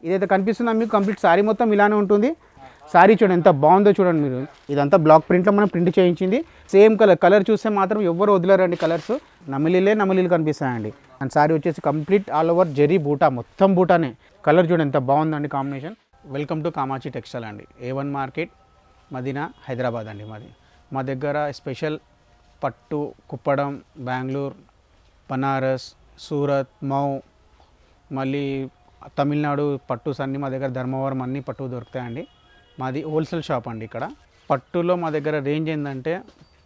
ఇదైతే కనిపిస్తుందా మీకు కంప్లీట్ సారీ మొత్తం ఇలానే ఉంటుంది. సారీ చూడండి ఎంత బాగుందో చూడండి మీరు. ఇదంతా బ్లాక్ ప్రింట్లో మనం ప్రింట్ చేయించింది. సేమ్ కలర్ చూస్తే మాత్రం ఎవ్వరు వదిలేరండి. కలర్స్ నమిలీలు కనిపిస్తాయండి. అండ్ సారీ వచ్చేసి కంప్లీట్ ఆల్ ఓవర్ జరీ బూటా, మొత్తం బూటానే. కలర్ చూడండి ఎంత బాగుందండి combination. Welcome to Kamatchi textile అండి, A1 మార్కెట్, మదీనా, హైదరాబాద్ అండి మాది. మా దగ్గర స్పెషల్ పట్టు, కుప్పడం, బెంగళూరు, బనారస్, సూరత్, మౌ, మళ్ళీ తమిళనాడు పట్టుస్ అన్నీ మా దగ్గర, ధర్మవరం అన్నీ పట్టు దొరుకుతాయండి. మాది హోల్సేల్ షాప్ అండి. ఇక్కడ పట్టులో మా దగ్గర రేంజ్ ఏంటంటే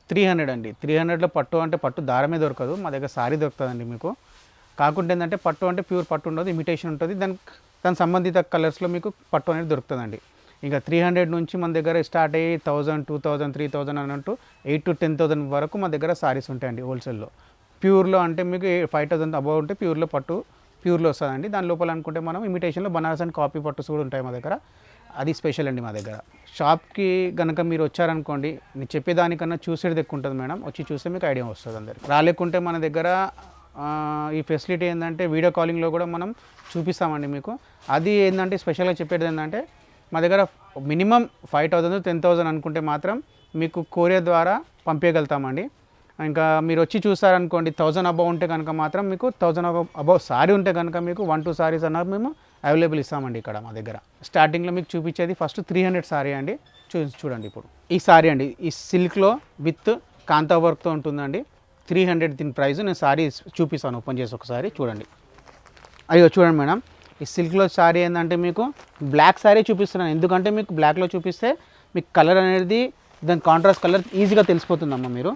300 అండి. 300లో పట్టు అంటే పట్టు దారమే దొరకదు, మా దగ్గర సారీ దొరుకుతుందండి మీకు. కాకుంటే ఏంటంటే పట్టు అంటే ప్యూర్ పట్టు ఉండదు, ఇమిటేషన్ ఉంటుంది. దాని సంబంధిత కలర్స్లో మీకు పట్టు అనేది దొరుకుతుందండి. ఇంకా 300 నుంచి మన దగ్గర స్టార్ట్ అయ్యి 1000, 2000, 3000 అన్నట్టు 8 to 10,000 వరకు మా దగ్గర సారీస్ ఉంటాయండి హోల్సేల్లో. ప్యూర్లో అంటే మీకు 5000 అబౌవ్ ఉంటే ప్యూర్లో పట్టు ప్యూర్లో వస్తుందండి. దాని లోపల అనుకుంటే మనం ఇమిటేషన్లో బనారస్ అండ్ కాపీ పట్టుస్ కూడా ఉంటాయి మా దగ్గర. అది స్పెషల్ అండి మా దగ్గర. షాప్కి కనుక మీరు వచ్చారనుకోండి, నేను చెప్పేదానికన్నా చూసేది ఎక్కువ ఉంటుంది మేడం. వచ్చి చూస్తే మీకు ఐడియా వస్తుంది అందరికి. రాలేకుంటే మన దగ్గర ఈ ఫెసిలిటీ ఏంటంటే వీడియో కాలింగ్లో కూడా మనం చూపిస్తామండి మీకు. అది ఏంటంటే స్పెషల్గా చెప్పేది ఏంటంటే మా దగ్గర మినిమం 5,000 to 10,000 అనుకుంటే మాత్రం మీకు కొరియర్ ద్వారా పంపించగలుగుతామండి. ఇంకా మీరు వచ్చి చూసారనుకోండి 1000 అబౌవ్ ఉంటే కనుక మాత్రం మీకు 1000 అబౌవ్ సారీ ఉంటే కనుక మీకు 1-2 సారీస్ అన్నారు మేము అవైలబుల్ ఇస్తామండి ఇక్కడ మా దగ్గర. స్టార్టింగ్లో మీకు చూపించేది ఫస్ట్ 300 సారీ అండి. చూడండి ఇప్పుడు ఈ సారీ అండి, ఈ సిల్క్లో విత్ కాంతా వర్క్తో ఉంటుందండి. 300 దీని ప్రైస్. నేను సారీ చూపిస్తాను, ఓపెన్ చేసి ఒకసారి చూడండి. అయ్యో చూడండి మేడం, ఈ సిల్క్లో సారీ ఏంటంటే మీకు బ్లాక్ సారీ చూపిస్తున్నాను. ఎందుకంటే మీకు బ్లాక్లో చూపిస్తే మీకు కలర్ అనేది దాని కాంట్రాస్ట్ కలర్ ఈజీగా తెలిసిపోతుందమ్మా మీరు.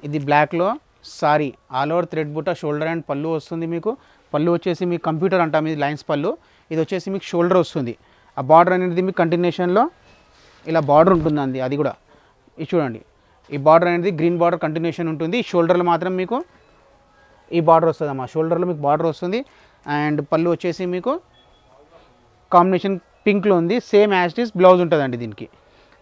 ఇది బ్లాక్లో సారీ, ఆల్ ఓవర్ థ్రెడ్ బుట్ట, షోల్డర్ అండ్ పళ్ళు వస్తుంది మీకు. పళ్ళు వచ్చేసి మీకు కంప్యూటర్ అంటాం, ఇది లైన్స్ పళ్ళు. ఇది వచ్చేసి మీకు షోల్డర్ వస్తుంది. ఆ బార్డర్ అనేది మీకు కంటిన్యూషన్లో ఇలా బార్డర్ ఉంటుందండి. అది కూడా ఇది చూడండి, ఈ బార్డర్ అనేది గ్రీన్ బార్డర్ కంటిన్యూషన్ ఉంటుంది. షోల్డర్లో మాత్రం మీకు ఈ బార్డర్ వస్తుంది అమ్మా. షోల్డర్లో మీకు బార్డర్ వస్తుంది. అండ్ పళ్ళు వచ్చేసి మీకు కాంబినేషన్ పింక్లో ఉంది. Same as it is blouse ఉంటుందండి దీనికి.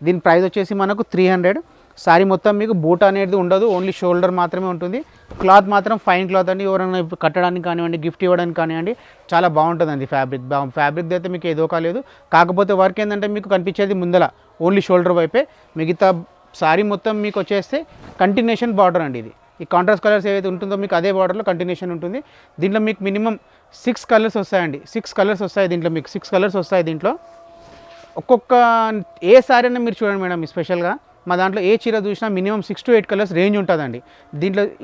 దీని ప్రైస్ వచ్చేసి మనకు 300. సారీ మొత్తం మీకు బూట అనేది ఉండదు, ఓన్లీ షోల్డర్ మాత్రమే ఉంటుంది. క్లాత్ మాత్రం ఫైన్ క్లాత్ అండి. ఎవరైనా కట్టడానికి కానివ్వండి, గిఫ్ట్ ఇవ్వడానికి కానివ్వండి, చాలా బాగుంటుందండి ఫ్యాబ్రిక్. ఫ్యాబ్రిక్ అయితే మీకు ఏదో కాలేదు. కాకపోతే వర్క్ ఏంటంటే మీకు కనిపించేది ముందల ఓన్లీ షోల్డర్ వైపే. మిగతా సారీ మొత్తం మీకు వచ్చేస్తే కంటిన్యూషన్ బార్డర్ అండి. ఇది ఈ కాంట్రాస్ట్ కలర్స్ ఏదైతే ఉంటుందో మీకు అదే బార్డర్లో కంటిన్యూషన్ ఉంటుంది. దీంట్లో మీకు మినిమం 6 కలర్స్ వస్తాయండి. 6 కలర్స్ వస్తాయి దీంట్లో. మీకు 6 కలర్స్ వస్తాయి దీంట్లో. ఒక్కొక్క ఏ సారీ అయినా మీరు చూడండి మేడం, స్పెషల్గా మా దాంట్లో ఏ చీర చూసినా మినిమం 6 to 8 కలర్స్ రేంజ్ ఉంటుందండి.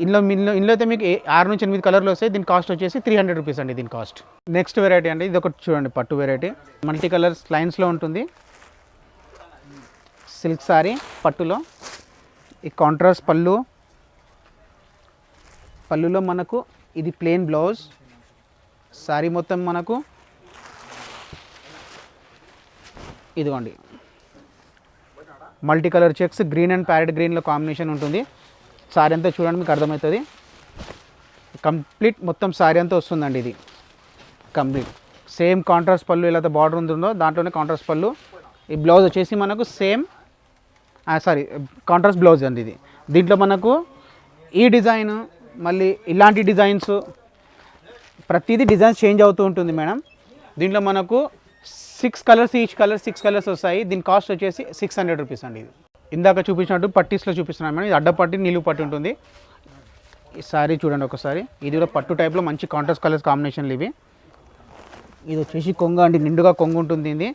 ఇందులో అయితే మీకు 6 నుంచి 8 కలర్లు వస్తాయి. దీని కాస్ట్ వచ్చేసి 300 రూపీస్ అండి దీని కాస్ట్. నెక్స్ట్ వెరైటీ అండి, ఇది ఒకటి చూడండి, పట్టు వెరైటీ. మల్టీ కలర్స్ లైన్స్లో ఉంటుంది. సిల్క్ సారీ పట్టులో ఈ కాంట్రాస్ట్ పళ్ళులో మనకు ఇది ప్లెయిన్ బ్లౌజ్. సారీ మొత్తం మనకు ఇదిగోండి multi colour checks, green and parrot గ్రీన్లో కాంబినేషన్ ఉంటుంది. సారీ అంతా చూడండి మీకు అర్థమవుతుంది. కంప్లీట్ మొత్తం సారీ అంతా వస్తుందండి ఇది కంప్లీట్. సేమ్ కాంట్రాస్ట్ పళ్ళు ఎలా బార్డర్ ఉంటుందో దాంట్లోనే కాంట్రాస్ట్ పళ్ళు. ఈ బ్లౌజ్ వచ్చేసి మనకు సేమ్ కాంట్రాస్ట్ బ్లౌజ్ అండి ఇది. దీంట్లో మనకు ఈ డిజైన్ మళ్ళీ ఇలాంటి డిజైన్స్ ప్రతిదీ డిజైన్స్ చేంజ్ అవుతూ ఉంటుంది మేడం. దీంట్లో మనకు 6 కలర్స్, ఈచ్ కలర్ 6 కలర్స్ వస్తాయి. దీని కాస్ట్ వచ్చేసి 600 రూపీస్ అండి. ఇది ఇందాక చూపించినట్టు పట్టీస్లో చూపిస్తున్నాను మేడం. ఇది అడ్డపట్టి నిలువు పట్టి ఉంటుంది. ఈ సారీ చూడండి ఒకసారి. ఇది కూడా పట్టు టైప్లో మంచి కాంట్రాస్ట్ కలర్స్ కాంబినేషన్లు ఇవి. ఇది వచ్చేసి కొంగ అండి, నిండుగా కొంగు ఉంటుంది. ఇది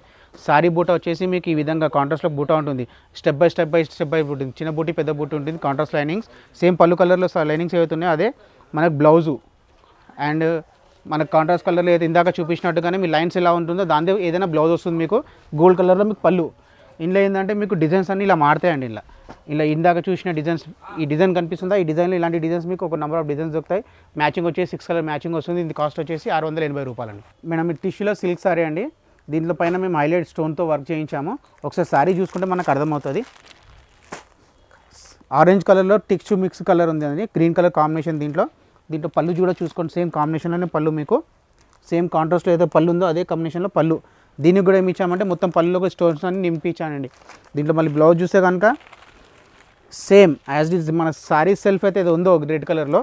సారీ బూట వచ్చేసి మీకు ఈ విధంగా కాంట్రాస్ట్లో బూట ఉంటుంది. స్టెప్ బై స్టెప్ ఉంటుంది. చిన్న బూటి పెద్ద బూటి ఉంటుంది. కాంట్రాస్ట్ లైనింగ్స్ సేమ్ పళ్ళు కలర్లో లైనింగ్స్ ఏవైతున్నాయో అదే మనకు బ్లౌజు. అండ్ మనకు కాంట్రాస్ట్ కలర్లో అయితే ఇందాక చూపించినట్టుగానే మీ లైన్స్ ఎలా ఉంటుందో దాంతో ఏదైనా బ్లౌజ్ వస్తుంది మీకు. గోల్డ్ కలర్లో మీకు పళ్ళు. ఇందులో ఏంటంటే మీకు డిజైన్స్ అన్నీ ఇలా మారుతాయండి. ఇలా ఇందాక చూసిన డిజైన్స్, ఈ డిజైన్ కనిపిస్తుందా, ఈ డిజైన్లో ఇలాంటి డిజైన్స్ మీకు ఒక నెంబర్ ఆఫ్ డిజైన్స్ దొరుకుతాయి. మ్యాచింగ్ వచ్చేసి 6 కలర్ మ్యాచింగ్ వస్తుంది. ఇది కాస్ట్ వచ్చేసి 680 రూపాయలండి మేడం. ఈ టిష్యూలో సిల్క్ సారీ అండి. దీంట్లో పైన మేము హైలైట్ స్టోన్తో వర్క్ చేయించాము. ఒకసారి సారీ చూసుకుంటే మనకు అర్థమవుతుంది. ఆరెంజ్ కలర్లో టిష్యూ మిక్స్ కలర్ ఉంది అండి, గ్రీన్ కలర్ కాంబినేషన్. దీంట్లో పళ్ళు కూడా చూసుకోండి, సేమ్ కాంబినేషన్లోనే పళ్ళు మీకు. సేమ్ కాంట్రాస్ట్లో ఏదో పళ్ళు ఉందో అదే కాంబినేషన్లో పళ్ళు. దీనికి కూడా ఏమి ఇచ్చామంటే మొత్తం పళ్ళులో స్టోన్స్ అన్ని నింపించానండి. దీంట్లో మళ్ళీ బ్లౌజ్ చూస్తే కనుక సేమ్ యాజ్ ఇట్ ఈజ్ మన సారీ సెల్ఫ్ అయితే ఏదో ఉందో రెడ్ కలర్లో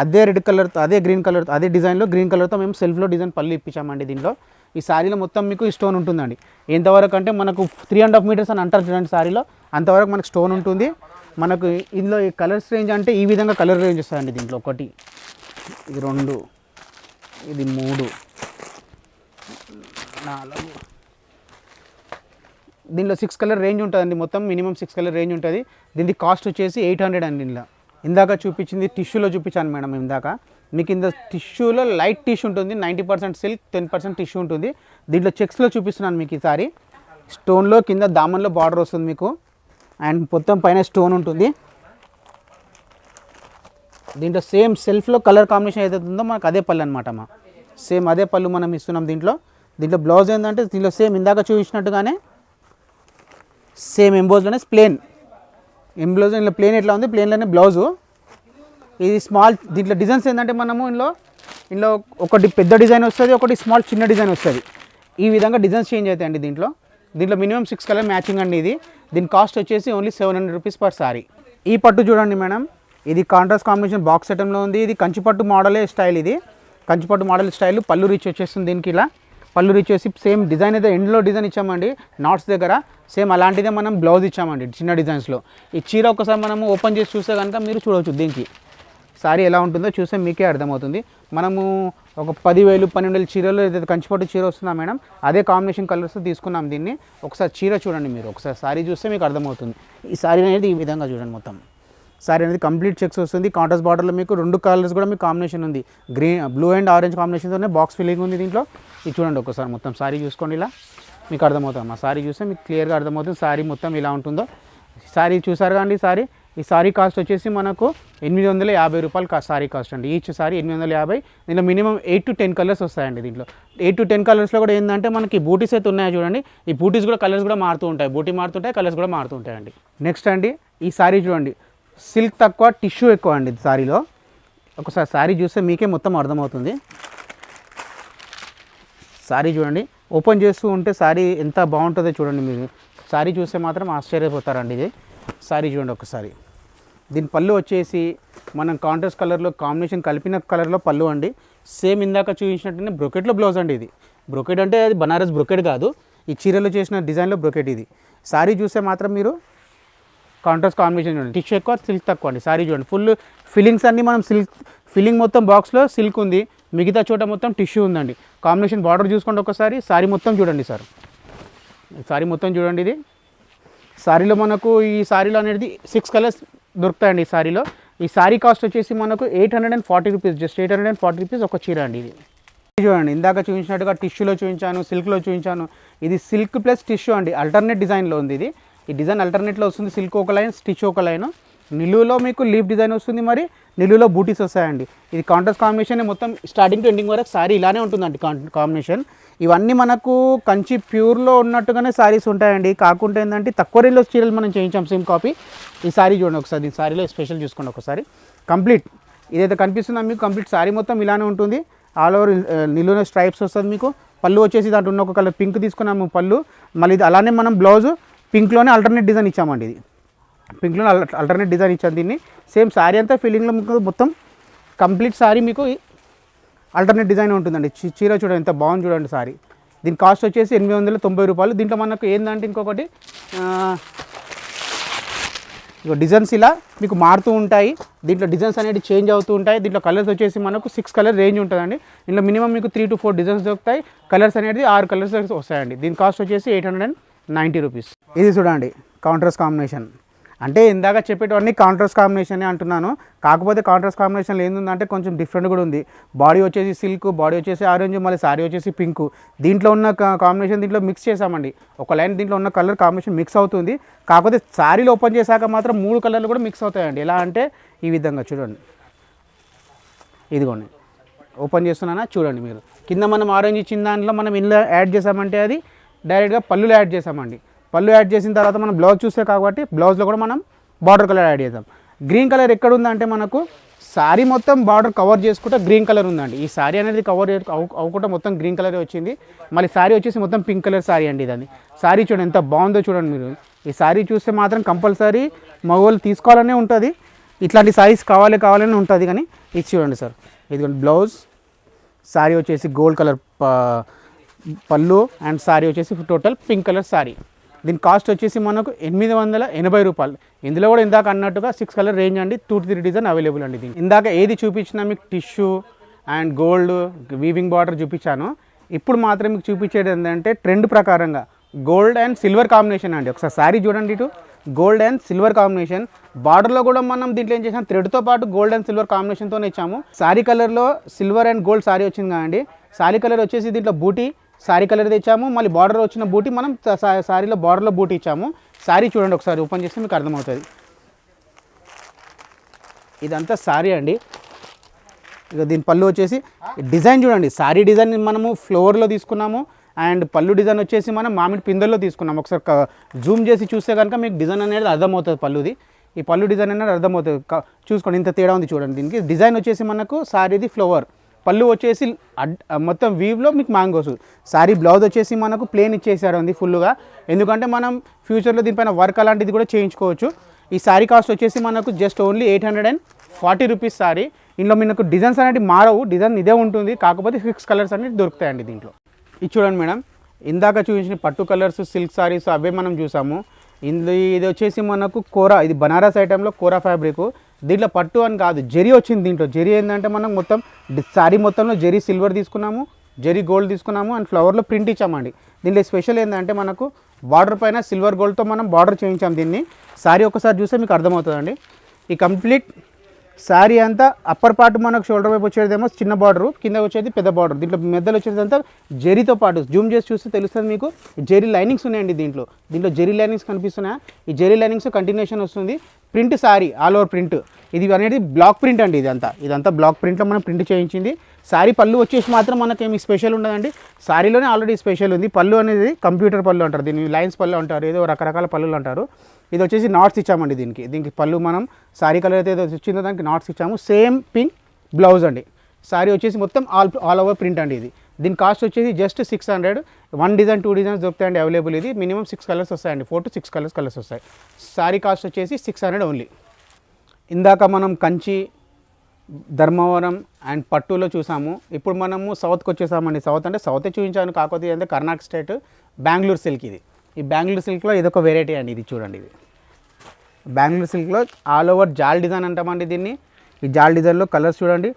అదే రెడ్ కలర్తో, అదే గ్రీన్ కలర్తో, అదే డిజైన్లో గ్రీన్ కలర్తో మేము సెల్ఫ్లో డిజైన్ పళ్ళు ఇప్పించామండి. దీంట్లో ఈ శారీలో మొత్తం మీకు ఈ స్టోన్ ఉంటుందండి. ఎంతవరకు అంటే మనకు 3.5 మీటర్స్ అని అంటారు చూడండి శారీలో, అంతవరకు మనకు స్టోన్ ఉంటుంది. మనకు ఇందులో ఈ కలర్స్ రేంజ్ అంటే ఈ విధంగా కలర్ రేంజ్ వస్తుందండి. దీంట్లో 1, ఇది 2, ఇది 3, 4, దీనిలో 6 కలర్ రేంజ్ ఉంటుందండి. మొత్తం మినిమం 6 కలర్ రేంజ్ ఉంటుంది. దీనికి కాస్ట్ వచ్చేసి 800 అండి. ఇందులో ఇందాక చూపించింది టిష్యూలో చూపించాను మేడం ఇందాక. మీకు ఇంత టిష్యూలో లైట్ టిష్యూ ఉంటుంది, 90% సిల్క్, 10% టిష్యూ ఉంటుంది. దీంట్లో చెక్స్లో చూపిస్తున్నాను మీకు ఈసారి. స్టోన్లో కింద దామన్లో బార్డర్ వస్తుంది మీకు, అండ్ మొత్తం పైన స్టోన్ ఉంటుంది. దీంట్లో సేమ్ సెల్ఫ్లో కలర్ కాంబినేషన్ ఏదైతే ఉందో మనకు అదే పళ్ళు అనమాట. సేమ్ అదే పళ్ళు మనం ఇస్తున్నాం. దీంట్లో బ్లౌజ్ ఏంటంటే దీంట్లో సేమ్ ఇందాక చూపించినట్టుగానే సేమ్ ఎంబోజ్లోనే ప్లేన్ ఎంబ్లౌజ్. ఇందులో ప్లేన్ ఎట్లా ఉంది, ప్లేన్లోనే బ్లౌజు. ఇది స్మాల్. దీంట్లో డిజైన్స్ ఏంటంటే మనము ఇందులో ఒకటి పెద్ద డిజైన్ వస్తుంది, ఒకటి స్మాల్ చిన్న డిజైన్ వస్తుంది. ఈ విధంగా డిజైన్స్ చేంజ్ అవుతాయండి. దీంట్లో మినిమం 6 కలర్ మ్యాచింగ్ అండి ఇది. దీని కాస్ట్ వచ్చేసి ఓన్లీ 700 రూపీస్ పర్ సారీ. ఈ పట్టు చూడండి మేడం, ఇది కాంట్రాస్ట్ కాంబినేషన్ బాక్స్ ఐటెంలో ఉంది. ఇది కంచిపట్టు మోడలే స్టైల్. ఇది కంచిపట్టు మోడల్ స్టైల్. పళ్ళు రీచ్ వచ్చేస్తుంది దీనికి. ఇలా పళ్ళు రీచ్ చేసి సేమ్ డిజైన్ అయితే ఎండ్లో డిజైన్ ఇచ్చామండి నాట్స్ దగ్గర. సేమ్ అలాంటిదే మనం బ్లౌజ్ ఇచ్చామండి చిన్న డిజైన్స్లో. ఈ చీర ఒకసారి మనము ఓపెన్ చేసి చూస్తే కనుక మీరు చూడవచ్చు దీనికి సారీ ఎలా ఉంటుందో చూస్తే మీకే అర్థమవుతుంది. మనము ఒక 10,000, 12,000 చీరలో ఏదైతే కంచిపట్టు చీర వస్తుందా మేడం, అదే కాంబినేషన్ కలర్స్ తీసుకున్నాం దీన్ని. ఒకసారి చీర చూడండి మీరు, ఒకసారి సారీ చూస్తే మీకు అర్థమవుతుంది. ఈ సారీ అనేది ఈ విధంగా చూడండి. మొత్తం సారీ అనేది కంప్లీట్ చెక్స్ వస్తుంది. కాంట్రాస్ట్ బార్డర్లో మీకు 2 కలర్స్ కూడా మీకు కాంబినేషన్ ఉంది. గ్రీన్, బ్లూ అండ్ ఆరెంజ్ కాంబినేషన్తోనే బాక్స్ ఫిల్లింగ్ ఉంది దీంట్లో. ఇది చూడండి ఒకసారి మొత్తం సారీ చూసుకోండి. ఇలా మీకు అర్థమవుతుంది. మా సారీ చూస్తే మీకు క్లియర్గా అర్థమవుతుంది సారీ మొత్తం ఇలా ఉంటుందో. సారీ చూసారు కానీ ఈ సారీ కాస్ట్ వచ్చేసి మనకు 850 రూపాయలు సారీ కాస్ట్ అండి. Each sorry 850. దీంట్లో మినిమం 8 to 10 కలర్స్ వస్తాయండి. దీంట్లో 8 to 10 కలర్స్లో కూడా ఏంటంటే మనకి బూటీస్ అయితే ఉన్నాయో చూడండి. ఈ బూటీస్ కూడా కలర్స్ కూడా మారుతూ ఉంటాయి. బూటీ మారుతుంటాయి, కలర్స్ కూడా మారుతూ ఉంటాయండి. నెక్స్ట్ అండి ఈ సారీ చూడండి, సిల్క్ తక్కువ, టిష్యూ ఎక్కువ అండి సారీలో. ఒకసారి సారీ చూస్తే మీకే మొత్తం అర్థమవుతుంది. సారీ చూడండి, ఓపెన్ చేస్తూ ఉంటే సారీ ఎంత బాగుంటుందో చూడండి. మీరు సారీ చూస్తే మాత్రం ఆశ్చర్యపోతారండి. ఇది సారీ చూడండి ఒకసారి. దీని పళ్ళు వచ్చేసి మనం కాంట్రాస్ట్ కలర్లో కాంబినేషన్ కలిపిన కలర్లో పళ్ళు అండి. సేమ్ ఇందాక చూపించినట్టునే బ్రొకెట్లో బ్లౌజ్ అండి. ఇది బ్రొకెట్ అంటే అది బనారస్ బ్రొకెట్ కాదు, ఈ చీరలో చేసిన డిజైన్లో బ్రొకెట్. ఇది సారీ చూస్తే మాత్రం మీరు కాంట్రాస్ట్ కాంబినేషన్ చూడండి. టిష్యూ ఎక్కువ, సిల్క్ తక్కువ అండి. సారీ చూడండి, ఫుల్ ఫిల్లింగ్స్ అన్నీ మనం సిల్క్ ఫిల్లింగ్ మొత్తం బాక్స్లో సిల్క్ ఉంది, మిగతా చోట మొత్తం టిష్యూ ఉందండి. కాంబినేషన్ బార్డర్ చూసుకోండి ఒకసారి. సారీ మొత్తం చూడండి సార్, సారీ మొత్తం చూడండి. ఇది సారీలో మనకు ఈ సారీలో అనేది 6 కలర్స్ దొరుకుతాయండి ఈ సారీలో. ఈ సారీ కాస్ట్ వచ్చేసి మనకు 840 రూపీస్, జస్ట్ 840 రూపీస్ ఒక చీర అండి. ఇది చూడండి, ఇందాక చూపించినట్టుగా టిష్యూలో చూపించాను, సిల్క్లో చూపించాను. ఇది సిల్క్ ప్లస్ టిష్యూ అండి, అల్టర్నేట్ డిజైన్లో ఉంది. ఇది ఈ డిజైన్ అల్టర్నేట్లో వస్తుంది. సిల్క్ ఒక లైన్, స్టిచ్ ఒక లైన్. నిలువులో మీకు లీఫ్ డిజైన్ వస్తుంది, మరి నిలువులో బూటీస్ వస్తాయండి. ఇది కాంట్రాస్ట్ కాంబినేషన్ మొత్తం స్టార్టింగ్ టు ఎండింగ్ వరకు సారీ ఇలానే ఉంటుందండి కాంబినేషన్. ఇవన్నీ మనకు కంచి ప్యూర్లో ఉన్నట్టుగానే సారీస్ ఉంటాయండి. కాకుండా ఏంటంటే తక్కువ రేంజ్లో చీరలు మనం చేయించాం సేమ్ కాపీ. ఈ సారీ చూడండి ఒకసారి, ఈ సారీలో స్పెషల్ చూసుకోండి ఒకసారి. కంప్లీట్ ఇదైతే కనిపిస్తుందా మీకు, కంప్లీట్ సారీ మొత్తం ఇలానే ఉంటుంది. ఆల్ ఓవర్ నిలువున స్ట్రైప్స్ వస్తుంది మీకు. పళ్ళు వచ్చేసి దాంట్లో ఉన్న ఒక కలర్ పింక్ తీసుకున్నాము పళ్ళు. మళ్ళీ ఇది అలానే మనం బ్లౌజ్ పింక్లోనే ఆల్టర్నేట్ డిజైన్ ఇచ్చామండి. ఇది పింక్లో ఆల్టర్నేట్ డిజైన్ ఇచ్చాను దీన్ని. సేమ్ సారీ అంతా ఫీలింగ్లో మీకు మొత్తం కంప్లీట్ సారీ మీకు ఆల్టర్నేట్ డిజైన్ ఉంటుందండి. చీర చూడండి ఎంత బాగుంది చూడండి సారీ. దీని కాస్ట్ వచ్చేసి 890 రూపాయలు. దీంట్లో మనకు ఏంటంటే ఇంకొకటి డిజైన్స్ ఇలా మీకు మారుతూ ఉంటాయి. దీంట్లో డిజైన్స్ అనేది చేంజ్ అవుతూ ఉంటాయి. దీంట్లో కలర్స్ వచ్చేసి మనకు 6 కలర్ రేంజ్ ఉంటుందండి. దీంట్లో మినిమం మీకు 3 to 4 డిజైన్స్ దొరుకుతాయి. కలర్స్ అనేది 6 కలర్స్ వస్తాయండి. దీని కాస్ట్ వచ్చేసి 890 రూపీస్. ఇది చూడండి కాంట్రాస్ట్ కాంబినేషన్. అంటే ఇందాక చెప్పేటవన్నీ కాంట్రాస్ట్ కాంబినేషన్ అంటున్నాను. కాకపోతే కాంట్రాస్ట్ కాంబినేషన్లో ఏంటంటే కొంచెం డిఫరెంట్ కూడా ఉంది. బాడీ వచ్చేసి సిల్క్, బాడీ వచ్చేసి ఆరెంజ్, మళ్ళీ సారీ వచ్చేసి పింక్. దీంట్లో ఉన్న కాంబినేషన్ దీంట్లో మిక్స్ చేసామండి. ఒక లైన్ దీంట్లో ఉన్న కలర్ కాంబినేషన్ మిక్స్ అవుతుంది. కాకపోతే సారీలో ఓపెన్ చేశాక మాత్రం 3 కలర్లు కూడా మిక్స్ అవుతాయండి. ఎలా అంటే ఈ విధంగా చూడండి, ఇదిగోండి ఓపెన్ చేస్తున్నానా చూడండి మీరు. కింద మనం ఆరెంజ్ ఇచ్చిన దాంట్లో మనం ఇందులో యాడ్ చేసామంటే అది డైరెక్ట్గా పళ్ళులో యాడ్ చేసామండి. పళ్ళు యాడ్ చేసిన తర్వాత మనం బ్లౌజ్ చూస్తే కాబట్టి బ్లౌజ్లో కూడా మనం బార్డర్ కలర్ యాడ్ చేద్దాం. గ్రీన్ కలర్ ఎక్కడ ఉందంటే మనకు సారీ మొత్తం బార్డర్ కవర్ చేసుకుంటే గ్రీన్ కలర్ ఉందండి. ఈ సారీ అనేది కవర్ అవ్వకుండా మొత్తం గ్రీన్ కలర్ వచ్చింది. మళ్ళీ సారీ వచ్చేసి మొత్తం పింక్ కలర్ సారీ అండి. దాన్ని సారీ చూడండి ఎంత బాగుందో చూడండి మీరు. ఈ సారీ చూస్తే మాత్రం కంపల్సరీ మగవాళ్ళు తీసుకోవాలనే ఉంటుంది. ఇట్లాంటి సారీస్ కావాలని ఉంటుంది. కానీ ఇది చూడండి సార్, ఇదిగోండి బ్లౌజ్. సారీ వచ్చేసి గోల్డ్ కలర్ పళ్ళు అండ్ సారీ వచ్చేసి టోటల్ పింక్ కలర్ సారీ. దీని కాస్ట్ వచ్చేసి మనకు 880 రూపాయలు. ఇందులో కూడా ఇందాక అన్నట్టుగా 6 కలర్ రేంజ్ అండి, 2-3 డిజైన్ అవైలబుల్ అండి. దీనికి ఇందాక ఏది చూపించినా మీకు tissue and gold weaving border చూపించాను. ఇప్పుడు మాత్రం మీకు చూపించేది ఏంటంటే ట్రెండ్ ప్రకారంగా గోల్డ్ అండ్ సిల్వర్ కాంబినేషన్ అండి. ఒకసారి శారీ చూడండి, ఇటు గోల్డ్ అండ్ సిల్వర్ కాంబినేషన్. బార్డర్లో కూడా మనం దీంట్లో ఏం చేసాం, థ్రెడ్తో పాటు గోల్డ్ అండ్ సిల్వర్ కాంబినేషన్తోనే ఇచ్చాము. శారీ కలర్లో సిల్వర్ అండ్ గోల్డ్ శారీ వచ్చింది కదండి. శారీ కలర్ వచ్చేసి దీంట్లో బూటీ శారీ కలర్ తెచ్చాము, మళ్ళీ బార్డర్ వచ్చిన బూటీ మనం శారీలో బార్డర్లో బూటీ ఇచ్చాము. శారీ చూడండి ఒకసారి ఓపెన్ చేస్తే మీకు అర్థమవుతుంది. ఇదంతా శారీ అండి. ఇక దీని పళ్ళు వచ్చేసి డిజైన్ చూడండి, శారీ డిజైన్ మనము ఫ్లోర్లో తీసుకున్నాము అండ్ పళ్ళు డిజైన్ వచ్చేసి మనం మామిడి పిందెల్లో తీసుకున్నాము. ఒకసారి జూమ్ చేసి చూస్తే కనుక మీకు డిజైన్ అనేది అర్థమవుతుంది. పళ్ళుది ఈ పళ్ళు డిజైన్ అనేది అర్థమవుతుంది. చూసుకోండి ఇంత తేడా ఉంది చూడండి. దీనికి డిజైన్ వచ్చేసి మనకు శారీది ఫ్లవర్, పళ్ళు వచ్చేసి మొత్తం వీవ్లో మీకు మ్యాంగోస్. శారీ బ్లౌజ్ వచ్చేసి మనకు ప్లేన్ ఇచ్చేసాడు ఉంది ఫుల్గా, ఎందుకంటే మనం ఫ్యూచర్లో దీనిపైన వర్క్ అలాంటిది కూడా చేయించుకోవచ్చు. ఈ శారీ కాస్ట్ వచ్చేసి మనకు జస్ట్ ఓన్లీ 840 రూపీస్ శారీ. ఇందులో మీకు డిజైన్స్ అనేవి మారవు, డిజైన్ ఇదే ఉంటుంది, కాకపోతే 6 కలర్స్ అనేవి దొరుకుతాయండి దీంట్లో. ఇది చూడండి మేడం, ఇందాక చూపించిన పట్టు కలర్స్ సిల్క్ శారీస్ అవే మనం చూసాము. ఇది వచ్చేసి మనకు కోరా, ఇది బనారస్ ఐటెంలో కోరా ఫ్యాబ్రిక్. దీంట్లో పట్టు అని కాదు, జరీ వచ్చింది. దీంట్లో జరీ ఏంటంటే మనం మొత్తం శారీ మొత్తంలో జరీ సిల్వర్ తీసుకున్నాము, జరీ గోల్డ్ తీసుకున్నాము అండ్ ఫ్లవర్లో ప్రింట్ ఇచ్చామండి. దీంట్లో స్పెషల్ ఏంటంటే మనకు బార్డర్ పైన సిల్వర్ గోల్డ్తో మనం బార్డర్ చేయించాం దీన్ని. శారీ ఒకసారి చూస్తే మీకు అర్థమవుతుందండి. ఈ కంప్లీట్ శారీ అంతా అప్పర్ పార్ట్ మనకు షోల్డర్ వైపు వచ్చేదేమో చిన్న బార్డర్, కింద వచ్చేది పెద్ద బార్డర్. దీంట్లో మెద్దలు వచ్చేది అంతా జరీతో పాటు జూమ్ చేసి చూస్తే తెలుస్తుంది మీకు. జరీ లైనింగ్స్ ఉన్నాయండి దీంట్లో జరీ లైనింగ్స్ కనిపిస్తున్నాయి. ఈ జరీ లైనింగ్స్ కంటిన్యూషన్ వస్తుంది. Print sari all over print. ఇది అనేది బ్లాక్ ప్రింట్ అండి. ఇదంతా బ్లాక్ ప్రింట్లో మనం ప్రింట్ చేయించింది. శారీ పళ్ళు వచ్చేసి మాత్రం మనకేమి స్పెషల్ ఉండదండి. శారీలోనే ఆల్రెడీ స్పెషల్ ఉంది. పళ్ళు అనేది కంప్యూటర్ పళ్ళు అంటారు, దీన్ని లైన్స్ పళ్ళు అంటారు, ఏదో రకరకాల పళ్ళులు అంటారు. ఇది వచ్చేసి నాట్స్ ఇచ్చామండి దీనికి పళ్ళు మనం శారీ కలర్ అయితే ఏదో వచ్చిందో దానికి నాట్స్ ఇచ్చాము. సేమ్ పింక్ బ్లౌజ్ అండి. శారీ వచ్చేసి మొత్తం ఆల్ ఓవర్ ప్రింట్ అండి. దీని కాస్ట్ వచ్చేసి జస్ట్ 600. 1 డిజైన్ 2 డిజైన్స్ దొరుకుతాయండి అవైలబుల్. ఇది మినిమం 6 కలర్స్ వస్తాయండి, 4 to 6 కలర్స్ వస్తాయి. శారీ కాస్ట్ వచ్చేసి 600 ఓన్లీ. ఇందాక మనం కంచి, ధర్మవరం అండ్ పట్టులో చూసాము. ఇప్పుడు మనము సౌత్కి వచ్చేసామండి. సౌత్ అంటే సౌతే చూపించాను, కాకపోతే అంటే కర్ణాటక స్టేట్ బెంగళూరు సిల్క్. ఈ బెంగళూరు సిల్క్లో ఇదొక వెరైటీ అండి. ఇది చూడండి, ఇది బెంగళూరు సిల్క్లో ఆల్ ఓవర్ జాల్ డిజైన్ అంటామండి దీన్ని. ఈ జాల్ డిజైన్లో కలర్స్ చూడండి,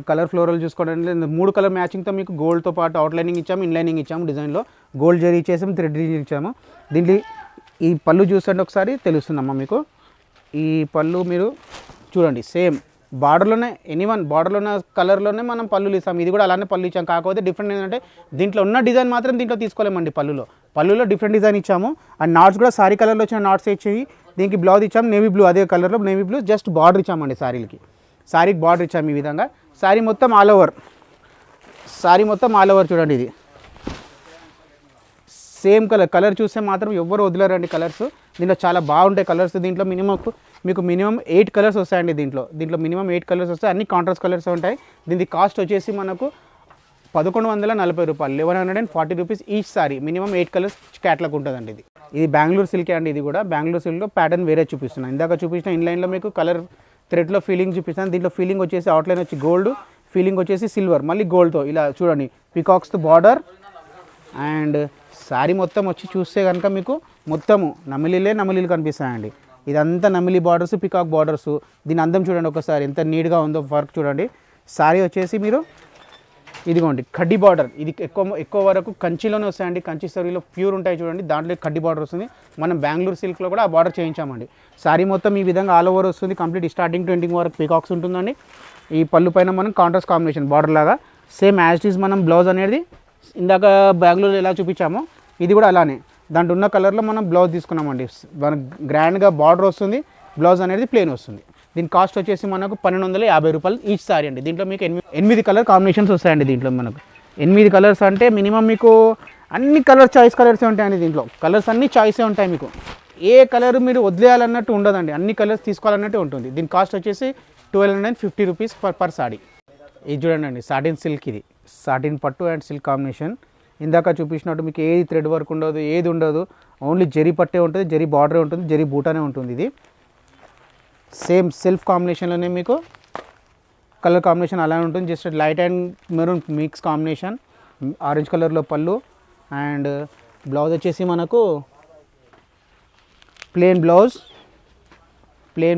కలర్ ఫ్లోరల్ చూసుకోవడానికి 3 కలర్ మ్యాచింగ్తో మీకు గోల్డ్తో పాటు అవుట్లైనింగ్ ఇచ్చాము, ఇన్లైనింగ్ ఇచ్చాము. డిజైన్లో గోల్డ్ జరీ ఇచ్చేసాము, థ్రెడ్ ఇచ్చాము. దీంట్లో ఈ పళ్ళు చూస్తుంటే ఒకసారి తెలుస్తుందమ్మా మీకు. ఈ పళ్ళు మీరు చూడండి, సేమ్ బార్డర్లోనే బార్డర్లో ఉన్న కలర్లోనే మనం పళ్ళు ఇస్తాం. ఇది కూడా అలానే పళ్ళు ఇచ్చాం, కాకపోతే డిఫరెంట్ ఏంటంటే దీంట్లో ఉన్న డిజైన్ మాత్రం దీంట్లో తీసుకోలేమండి. పళ్ళులో డిఫరెంట్ డిజైన్ ఇచ్చాము. అండ్ నాట్స్ కూడా సారీ కలర్లో వచ్చిన నాట్స్ ఇచ్చేవి. దీనికి బ్లౌజ్ ఇచ్చాము నేవీ బ్లూ, అదే కలర్లో నేవీ బ్లూ జస్ట్ బార్డర్ ఇచ్చామండి. శారీకి బార్డర్ ఇచ్చాము ఈ విధంగా. శారీ మొత్తం ఆల్ ఓవర్ చూడండి. ఇది సేమ్ కలర్ చూస్తే మాత్రం ఎవ్వరు వదిలేరండి కలర్స్. దీంట్లో చాలా బాగుంటాయి కలర్స్. దీంట్లో మీకు మినిమం 8 కలర్స్ వస్తాయండి. దీంట్లో మినిమం 8 కలర్స్ వస్తాయి, అన్ని కాంట్రాస్ట్ కలర్స్ ఉంటాయి. దీనికి కాస్ట్ వచ్చేసి మనకు 1140 రూపాయలు, 1140 rupees each sorry. Minimum 8 colours catalogue ఉంటుందండి. ఇది బెంగళూరు సిల్కే అండి. ఇది కూడా బెంగళూరు సిల్క్లో ప్యాటర్న్ వేరే చూపిస్తున్నాను. ఇందాక చూపించిన ఇన్లైన్లో మీకు కలర్ థ్రెడ్లో ఫీలింగ్ చూపిస్తాను. దీంట్లో ఫీలింగ్ వచ్చేసి అవుట్లైన్ వచ్చి గోల్డ్, ఫీలింగ్ వచ్చేసి సిల్వర్, మళ్ళీ గోల్డ్తో ఇలా చూడండి పికాక్స్తో బార్డర్. అండ్ శారీ మొత్తం వచ్చి చూస్తే కనుక మీకు మొత్తము నమిలీలు కనిపిస్తాయండి. ఇదంతా నమిలీ బార్డర్స్, పికాక్ బార్డర్స్. దీని అందం చూడండి ఒకసారి ఎంత నీట్గా ఉందో వర్క్ చూడండి. శారీ వచ్చేసి మీరు ఇదిగోండి కడ్డీ బార్డర్. ఇది ఎక్కువ వరకు కంచిలోనే వస్తాయండి. కంచి సరీలో ప్యూర్ ఉంటాయి చూడండి, దాంట్లో కడ్డీ బార్డర్ వస్తుంది. మనం బెంగళూరు సిల్క్లో కూడా ఆ బార్డర్ చేయించామండి. శారీ మొత్తం ఈ విధంగా ఆల్ ఓవర్ వస్తుంది. కంప్లీట్ స్టార్టింగ్ టు ఎండింగ్ వరకు పికాక్స్ ఉంటుందండి. ఈ పళ్ళు పైన మనం కాంట్రాస్ట్ కాంబినేషన్ బార్డర్ లాగా సేమ్ యాజ్ ఇట్ ఈజ్ మనం బ్లౌజ్ అనేది ఇందాక బెంగళూరు ఎలా చూపించామో ఇది కూడా అలానే దాంట్లో ఉన్న కలర్లో మనం బ్లౌజ్ తీసుకున్నామండి. మన గ్రాండ్గా బార్డర్ వస్తుంది, బ్లౌజ్ అనేది ప్లెయిన్ వస్తుంది. దీని కాస్ట్ వచ్చేసి మనకు 1250 రూపాయలు ఈచ్ సారీ అండి. దీంట్లో మీకు 8 కలర్ కాంబినేషన్స్ వస్తాయండి. దీంట్లో మనకు 8 కలర్స్ అంటే మినిమం మీకు అన్ని చాయిస్ కలర్సే ఉంటాయండి. దీంట్లో కలర్స్ అన్ని చాయిసే ఉంటాయి. మీకు ఏ కలర్ మీరు వదిలేయాలన్నట్టు ఉండదండి, అన్ని కలర్స్ తీసుకోవాలన్నట్టు ఉంటుంది. దీని కాస్ట్ వచ్చేసి 1250 రూపీస్ పర్ సారీ. ఇది చూడండి అండి, సాటిన్ సిల్క్. ఇది సాటిన్ పట్టు అండ్ సిల్క్ కాంబినేషన్. ఇందాక చూపించినట్టు మీకు ఏది థ్రెడ్ వర్క్ ఉండదు, ఏది ఉండదు, ఓన్లీ జరీ పట్టే ఉంటుంది, జరీ బార్డరే ఉంటుంది, జరీ బూటానే ఉంటుంది. ఇది సేమ్ సెల్ఫ్ కాంబినేషన్లోనే మీకు కలర్ కాంబినేషన్ అలానే ఉంటుంది. Just light and maroon mix combination. Orange కలర్లో పళ్ళు అండ్ బ్లౌజ్ వచ్చేసి మనకు ప్లెయిన్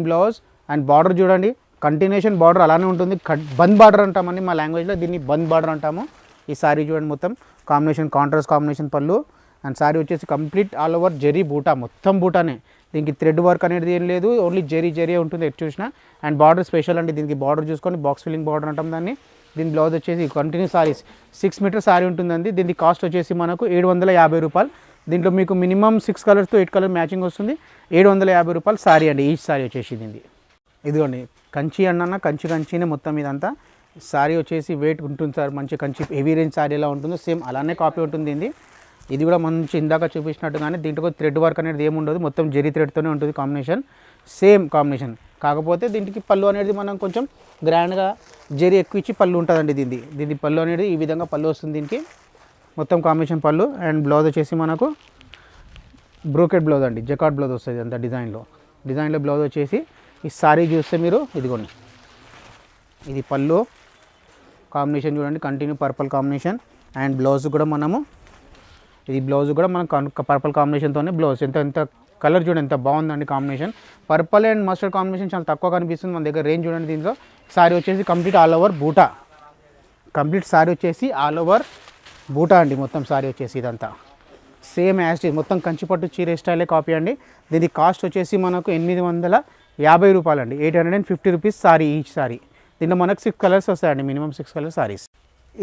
బ్లౌజ్ అండ్ బార్డర్ చూడండి కంటిన్యూషన్ బార్డర్ అలానే ఉంటుంది. బంద్ బార్డర్ అంటామండి మా లాంగ్వేజ్లో, దీన్ని బంద్ బార్డర్ అంటాము. ఈ సారీ చూడండి మొత్తం కాంబినేషన్ కాంట్రాస్ట్ కాంబినేషన్ పళ్ళు అండ్ సారీ వచ్చేసి కంప్లీట్ ఆల్ ఓవర్ జరీ బూటా, మొత్తం బూటానే. దీనికి థ్రెడ్ వర్క్ అనేది ఏం లేదు, ఓన్లీ జరీ ఉంటుంది ఎటు చూసినా. అండ్ బార్డర్ స్పెషల్ అండి, దీనికి బార్డర్ చూసుకొని బాక్స్ ఫిల్లింగ్ బార్డర్ అంటాం దాన్ని. దీని బ్లౌజ్ వచ్చేసి కంటిన్యూ సారీస్ 6 మీటర్ సారీ ఉంటుందండి. దీని కాస్ట్ వచ్చేసి మనకు 750 రూపాయలు. దీంట్లో మీకు మినిమం 6 కలర్స్ తో 8 కలర్ మ్యాచింగ్ వస్తుంది. 750 రూపాయలు సారీ అండి. ఈచ్ సారీ వచ్చేసి దీన్ని ఇదిగోండి కంచి అన్న కంచినే మొత్తం ఇదంతా. సారీ వచ్చేసి వెయిట్ ఉంటుంది సార్, మంచి కంచి హెవీ రేంజ్ సారీ ఎలా ఉంటుందో సేమ్ అలానే కాపీ ఉంటుంది ఇది కూడా మంచి ఇందాక చూపించినట్టుగానే. దీంట్లో థ్రెడ్ వర్క్ అనేది ఏమి ఉండదు, మొత్తం జరీ థ్రెడ్తోనే ఉంటుంది కాంబినేషన్, సేమ్ కాంబినేషన్. కాకపోతే దీనికి పళ్ళు అనేది మనం కొంచెం గ్రాండ్గా జరీ ఎక్కువ ఇచ్చి పళ్ళు ఉంటుందండి. దీని పళ్ళు అనేది ఈ విధంగా పళ్ళు వస్తుంది దీనికి, మొత్తం కాంబినేషన్ పళ్ళు. అండ్ బ్లౌజ్ వచ్చేసి మనకు బ్రోకెట్ బ్లౌజ్ అండి, జకాట్ బ్లౌజ్ వస్తుంది అంత డిజైన్లో బ్లౌజ్ వచ్చేసి. ఈ సారీ చూస్తే మీరు ఇదిగోండి, ఇది పళ్ళు కాంబినేషన్ చూడండి continue purple combination. And blouse కూడా మనం పర్పుల్ కాంబినేషన్తోనే బ్లౌజ్. ఎంత కలర్ చూడండి ఎంత బాగుందండి combination. Purple and mustard combination చాలా తక్కువ కనిపిస్తుంది మన దగ్గర. రేంజ్ చూడండి దీంట్లో. సారీ వచ్చేసి కంప్లీట్ ఆల్ ఓవర్ బూటా, సారీ వచ్చేసి ఆల్ ఓవర్ బూటా అండి. మొత్తం సారీ వచ్చేసి ఇదంతా సేమ్ యాజ్ మొత్తం కంచిపట్టు చీర స్టైలే కాపీ అండి. దీని కాస్ట్ వచ్చేసి మనకు 850 రూపాయలు అండి. 850 రూపీస్ సారీ ఈచ్ సారీ. దీంట్లో మనకు 6 కలర్స్ వస్తాయండి, మినిమం 6 కలర్ సారీస్.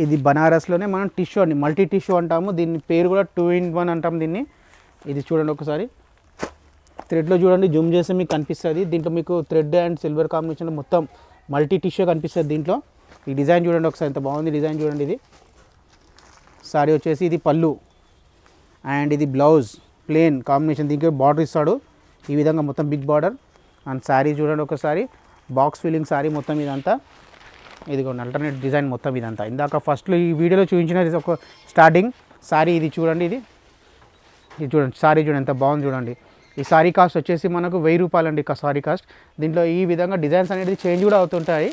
ఇది బనారస్లోనే మనం టిష్యూ అండి, మల్టీ టిష్యూ అంటాము. దీని పేరు కూడా 2-in-1 అంటాం దీన్ని. ఇది చూడండి ఒకసారి థ్రెడ్లో చూడండి, జూమ్ చేస్తే మీకు కనిపిస్తుంది. దీంట్లో మీకు థ్రెడ్ అండ్ సిల్వర్ కాంబినేషన్లో మొత్తం మల్టీ టిష్యూ కనిపిస్తుంది దీంట్లో. ఈ డిజైన్ చూడండి ఒకసారి ఎంత బాగుంది డిజైన్ చూడండి. ఇది సారీ వచ్చేసి ఇది పళ్ళు అండ్ ఇది బ్లౌజ్ ప్లెయిన్ కాంబినేషన్. దీనికి బార్డర్ ఇస్తాడు ఈ విధంగా మొత్తం బిగ్ బార్డర్. అండ్ సారీ చూడండి ఒకసారి బాక్స్ ఫిల్లింగ్ సారీ మొత్తం ఇదంతా. ఇదిగోండి అల్టర్నేట్ డిజైన్ మొత్తం ఇదంతా. ఇందాక ఫస్ట్లో ఈ వీడియోలో చూపించినది ఒక స్టార్టింగ్ సారీ. ఇది చూడండి, ఇది చూడండి సారీ చూడండి ఎంత బాగుంది చూడండి. ఈ సారీ కాస్ట్ వచ్చేసి మనకు 1000 రూపాయలు అండి సారీ కాస్ట్. దీంట్లో ఈ విధంగా డిజైన్స్ అనేది చేంజ్ కూడా అవుతుంటాయి.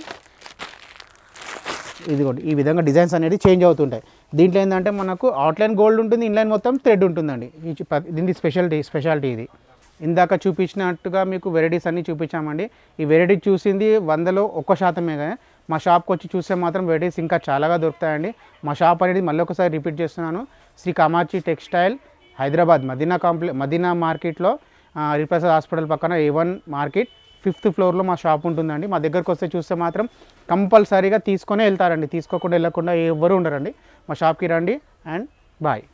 ఇదిగోండి ఈ విధంగా డిజైన్స్ అనేది చేంజ్ అవుతుంటాయి. దీంట్లో ఏంటంటే మనకు అవుట్లైన్ గోల్డ్ ఉంటుంది, ఇన్లైన్ మొత్తం థ్రెడ్ ఉంటుందండి. దీని స్పెషాలిటీ ఇది. ఇందాక చూపించినట్టుగా మీకు వెరైటీస్ అన్నీ చూపించామండి. ఈ వెరైటీ చూసింది 100లో 1% మా షాప్కి వచ్చి చూస్తే మాత్రం వెరైటీస్ ఇంకా చాలాగా దొరుకుతాయండి. మా షాప్ అనేది మళ్ళీ ఒకసారి రిపీట్ చేస్తున్నాను, శ్రీ కామాక్షి టెక్స్టైల్, హైదరాబాద్ మదీనా మార్కెట్లో హరిప్రసాద్ హాస్పిటల్ పక్కన A1 మార్కెట్ 5th ఫ్లోర్లో మా షాప్ ఉంటుందండి. మా దగ్గరకు వస్తే చూస్తే మాత్రం కంపల్సరీగా తీసుకొనే వెళ్తారండి, తీసుకోకుండా వెళ్ళకుండా ఎవరు ఉండరండి. మా షాప్కి రండి అండ్ బాయ్.